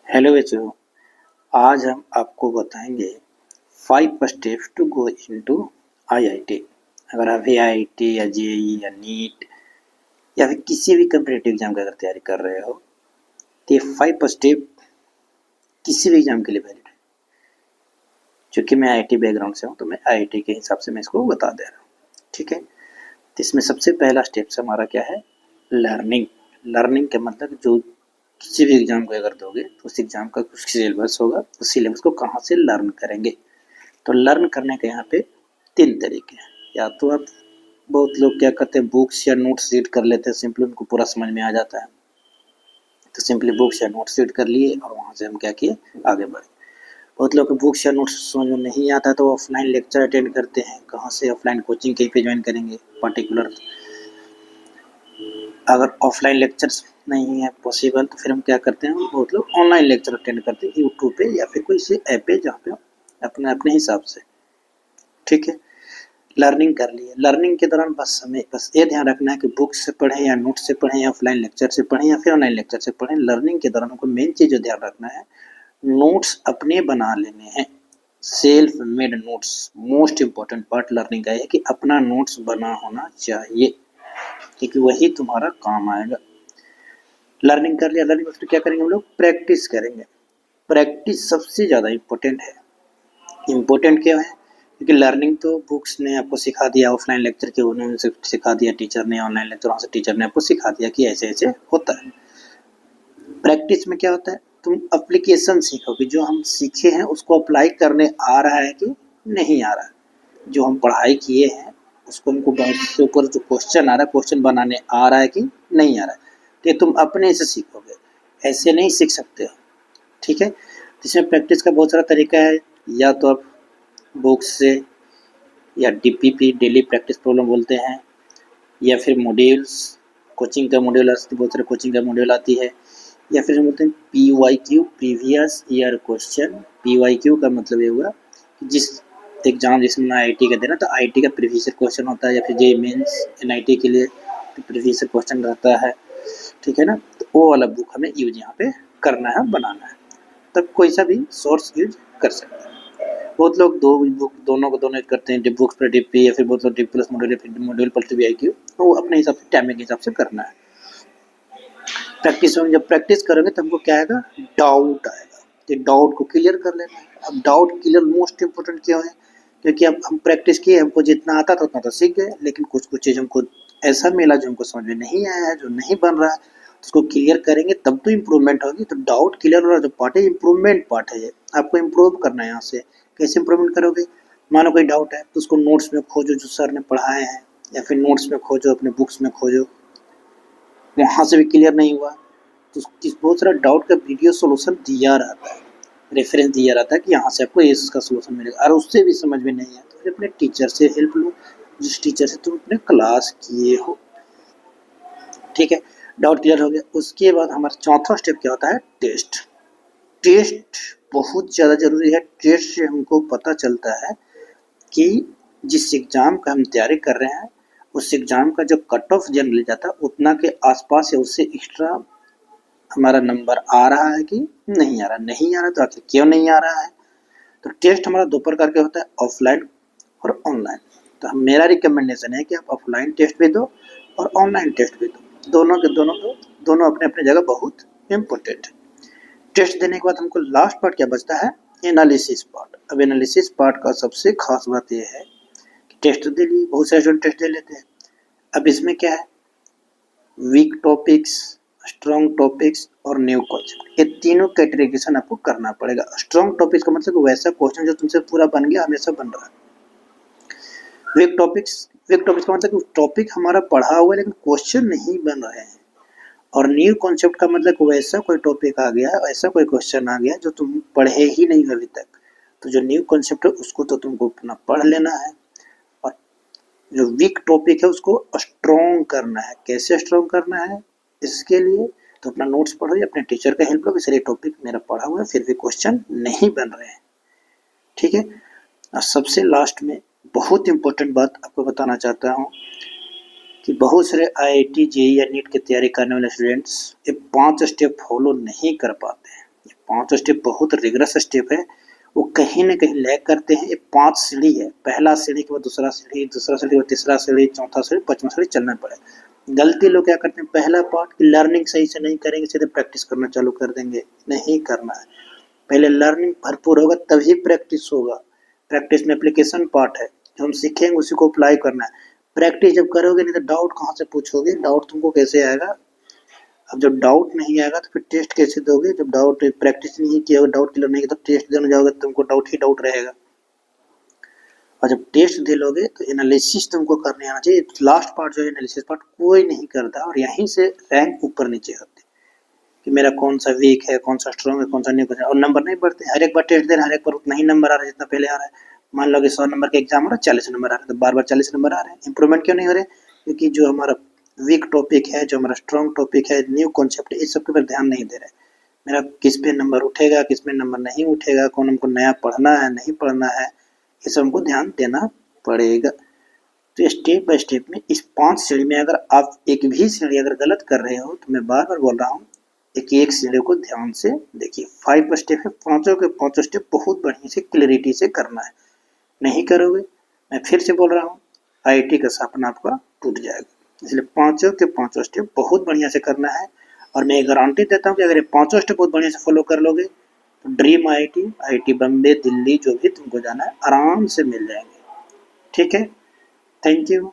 Hello बच्चों, आज हम आपको बताएंगे 5 steps to go into IIT. अगर आप आईआईटी या जेईई या नीट या फिर किसी भी कम्पिटिटिव एग्जाम की अगर तैयारी कर रहे हो तो ये 5 स्टेप किसी भी एग्जाम के लिए वैलिड है। क्योंकि मैं आईआईटी बैकग्राउंड से हूँ तो मैं आईआईटी के हिसाब से मैं इसको बता दे रहा हूँ। ठीक है, तो इसमें सबसे पहला स्टेप हमारा क्या है? लर्निंग। लर्निंग का मतलब जो किसी भी एग्जाम को अगर दोगे तो उस एग्जाम का कुछ सिलेबस होगा, उस सिलेबस को कहाँ से लर्न करेंगे। तो लर्न करने के यहाँ पे 3 तरीके हैं। या तो आप बहुत लोग क्या करते हैं, बुक्स या नोट्स रीड कर लेते हैं, सिंपली उनको पूरा समझ में आ जाता है तो सिंपली बुक्स या नोट्स रीड कर लिए और वहाँ से हम क्या किए, आगे बढ़े। बहुत लोग को बुक्स या नोट्स समझ में नहीं आता तो ऑफलाइन लेक्चर अटेंड करते हैं। कहाँ से? ऑफलाइन कोचिंग कहीं पे ज्वाइन करेंगे पर्टिकुलर। अगर ऑफलाइन लेक्चर्स नहीं है पॉसिबल तो फिर हम क्या करते हैं, बहुत लोग ऑनलाइन लेक्चर अटेंड करते हैं यूट्यूब पे या फिर कोई से ऐप पे जहाँ पे अपने अपने हिसाब से। ठीक है, लर्निंग कर लिए। लर्निंग के दौरान हमें ये ध्यान रखना है कि बुक से पढ़ें या नोट से पढ़ें या ऑफलाइन लेक्चर से पढ़ें या फिर ऑनलाइन लेक्चर से पढ़ें। लर्निंग के दौरान हमको मेन चीज़ जो ध्यान रखना है, नोट्स अपने बना लेने हैं। Self made notes, most important part learning का है कि अपना नोट्स बना होना चाहिए, क्योंकि वही तुम्हारा काम आएगा। लर्निंग कर लिया, लर्निंग में क्या करेंगे हम लोग? प्रैक्टिस करेंगे। प्रैक्टिस सबसे ज़्यादा इम्पोर्टेंट है। इम्पोर्टेंट क्यों है? क्योंकि लर्निंग तो बुक्स ने आपको सिखा दिया, ऑफलाइन लेक्चर के उन्होंने सिखा दिया टीचर ने, ऑनलाइन लेक्चर वहाँ से टीचर ने आपको सिखा दिया कि ऐसे ऐसे होता है। प्रैक्टिस में क्या होता है, तुम एप्लीकेशन सीखोगे। जो हम सीखे हैं उसको अप्लाई करने आ रहा है कि नहीं आ रहा है। जो हम पढ़ाई किए हैं उसको हमको उसके ऊपर जो क्वेश्चन आ रहा है, क्वेश्चन बनाने आ रहा है कि नहीं आ रहा है। तो ये तुम अपने से सीखोगे, ऐसे नहीं सीख सकते हो। ठीक है, इसमें प्रैक्टिस का बहुत सारा तरीका है। या तो आप बुक्स से, या डीपीपी डेली प्रैक्टिस प्रॉब्लम बोलते हैं, या फिर मॉड्यूल्स, कोचिंग का मॉड्यूल, बहुत सारे कोचिंग का मॉड्यूल आती है। या फिर हम बोलते हैं PYQ, previous year question. PYQ का मतलब ये हुआ कि जिस एग्जाम जिसमें आईआईटी का देना तो आईआईटी का प्रीवियस ईयर क्वेश्चन होता है, या फिर जेईई मेंस एनआईटी के लिए तो प्रीवियस ईयर क्वेश्चन रहता है। ठीक है ना, तो वो वाला बुक हमें यूज यहाँ पे करना है, बनाना है। तब कोई सा भी सोर्स यूज कर सकते हैं। बहुत लोग दो बुक दोनों को दोनों करते हैं, डिप बुक्स पर डीपी या फिर बहुत लोग डिप प्लस मॉड्यूल या फिर मॉड्यूल प्लस PYQ। तो वो अपने हिसाब से टाइमिंग के हिसाब से करना है। प्रैक्टिस में जब प्रैक्टिस करोगे तब हमको क्या आएगा? डाउट आएगा। तो डाउट को क्लियर कर लेना है। अब डाउट क्लियर मोस्ट इंपोर्टेंट क्यों है? क्योंकि अब हम प्रैक्टिस किए, हमको जितना आता था उतना तो सीख गए, लेकिन कुछ कुछ चीज़ हमको ऐसा मिला जो हमको समझ में नहीं आया है, जो नहीं बन रहा है, तो उसको क्लियर करेंगे तब तो इम्प्रूवमेंट होगी। तो डाउट क्लियर हो रहा जो पार्ट है, इम्प्रूवमेंट पार्ट है। ये आपको इम्प्रूव करना है। यहाँ से कैसे इम्प्रूवमेंट करोगे? मानो कोई डाउट है तो उसको नोट्स में खोजो जो सर ने पढ़ाए हैं, या फिर नोट्स में खोजो, अपने बुक्स में खोजो। वहाँ से भी क्लियर नहीं हुआ तो बहुत सारा डाउट का वीडियो सोल्यूशन दिया रहता है, रेफरेंस दिया रहता है कि यहाँ से आपको इसका सोल्यूशन मिलेगा। और उससे भी समझ में नहीं आया तो फिर अपने टीचर से हेल्प लो, जिस टीचर से तुम अपने क्लास किए हो। ठीक है, डाउट क्लियर हो गया। उसके बाद हमारा चौथा स्टेप क्या होता है? टेस्ट। टेस्ट बहुत ज़्यादा ज़रूरी है। टेस्ट से हमको पता चलता है कि जिस एग्ज़ाम का हम तैयारी कर रहे हैं उस एग्ज़ाम का जो कट ऑफ जनरली जाता है उतना के आसपास या उससे एक्स्ट्रा हमारा नंबर आ रहा है कि नहीं आ रहा। नहीं आ रहा तो आखिर क्यों नहीं आ रहा है? तो टेस्ट हमारा 2 प्रकार का होता है, ऑफलाइन और ऑनलाइन। तो मेरा रिकमेंडेशन है कि आप ऑफलाइन टेस्ट भी दो और ऑनलाइन टेस्ट भी दो। दोनों के दोनों दो, दोनों अपने अपने जगह बहुत इम्पोर्टेंट है। टेस्ट देने के बाद हमको लास्ट पार्ट क्या बचता है? Analysis part. अब एनालिसिस पार्ट का सबसे खास बात यह है कि टेस्ट दे लिए, बहुत सारे स्टूडेंट टेस्ट दे लेते हैं। अब इसमें क्या है? वीक टॉपिक्स, स्ट्रॉन्ग टॉपिक्स और न्यू कॉन्सेप्ट, ये तीनों कैटेगराइजेशन आपको करना पड़ेगा। स्ट्रॉन्ग टॉपिक्स का मतलब वैसा क्वेश्चन जो तुमसे पूरा बन गया, हमेशा बन रहा है। वीक टॉपिक्स का मतलब टॉपिक हमारा पढ़ा हुआ है लेकिन क्वेश्चन नहीं बन रहे हैं। और न्यू कॉन्सेप्ट का मतलब वैसा कोई टॉपिक आ गया, ऐसा कोई क्वेश्चन आ गया जो तुम पढ़े ही नहीं अभी तक। तो जो न्यू कॉन्सेप्ट है उसको तो तुमको अपना पढ़ लेना है, और जो वीक टॉपिक है उसको स्ट्रॉन्ग करना है। कैसे स्ट्रॉन्ग करना है? इसके लिए तो अपना नोट्स पढ़ो या अपने टीचर का हेल्प लो कि सर ये टॉपिक मेरा पढ़ा हुआ है फिर भी क्वेश्चन नहीं बन रहे हैं। ठीक है, और सबसे लास्ट में बहुत इंपॉर्टेंट बात आपको बताना चाहता हूँ कि बहुत सारे आईआईटी जेईई या नीट की तैयारी करने वाले स्टूडेंट्स ये 5 स्टेप फॉलो नहीं कर पाते हैं। ये 5 स्टेप बहुत रिगरस स्टेप है, वो कहीं न कहीं लैग करते हैं। ये 5 सीढ़ी है, पहला सीढ़ी के बाद दूसरा सीढ़ी के बाद तीसरा सीढ़ी, चौथा सीढ़ी, 5वां सीढ़ी चलना पड़ेगा। गलती लोग क्या करते हैं, पहला पार्ट की लर्निंग सही से नहीं करेंगे, सीधे प्रैक्टिस करना चालू कर देंगे, नहीं करना है। पहले लर्निंग भरपूर होगा तभी प्रैक्टिस होगा। प्रैक्टिस में एप्लीकेशन पार्ट है, जो हम सीखेंगे उसी को अप्लाई करना है। प्रैक्टिस जब करोगे नहीं तो डाउट कहाँ से पूछोगे, डाउट तुमको कैसे आएगा। अब जब डाउट नहीं आएगा तो फिर टेस्ट कैसे दोगे, जब डाउट प्रैक्टिस नहीं किया होगा, डाउट क्लियर नहीं किया तो टेस्ट देने जाओगे तो तुमको डाउट ही डाउट रहेगा। और जब टेस्ट दे लोगे तो एनालिसिस तुमको करने आना चाहिए। लास्ट पार्ट जो है एनालिसिस पार्ट कोई नहीं करता, और यहीं से रैंक ऊपर नीचे होती है कि मेरा कौन सा वीक है, कौन सा स्ट्रॉन्ग है, कौन सा नहीं, और नंबर नहीं बढ़ते। हर एक बार टेस्ट दे रहे हैं, हर एक बार उतना ही नंबर आ रहा है जितना पहले आ रहा है। मान लो कि 100 नंबर का एग्जाम हो रहा है, 40 नंबर आ रहे हैं, तो बार बार 40 नंबर आ रहे हैं। इंप्रूवमेंट क्यों नहीं हो रहे, क्योंकि जो हमारा वीक टॉपिक है, जो हमारा स्ट्रॉन्ग टॉपिक है, न्यू कॉन्सेप्ट है, इस सब के ऊपर ध्यान नहीं दे रहे। मेरा किस पे नंबर उठेगा, किस पे नंबर नहीं उठेगा, कौन हमको नया पढ़ना है, नहीं पढ़ना है, ये सब हमको ध्यान देना पड़ेगा। तो स्टेप बाय स्टेप में इस 5 सीढ़ी में अगर आप एक भी सीढ़ी अगर गलत कर रहे हो तो मैं बार बार बोल रहा हूँ, एक सीढ़ी को ध्यान से देखिए। 5 स्टेप है, पांचों के 5 स्टेप बहुत बढ़िया से क्लैरिटी से करना है। नहीं करोगे, मैं फिर से बोल रहा हूँ, आईआईटी का सपना आपका टूट जाएगा। इसलिए पांचों के 5 स्टेप बहुत बढ़िया से करना है। और मैं गारंटी देता हूँ कि अगर ये 5 स्टेप बहुत बढ़िया से फॉलो कर लोगे तो ड्रीम आईआईटी बम्बे, दिल्ली, जो भी तुमको जाना है आराम से मिल जाएंगे। ठीक है, थैंक यू।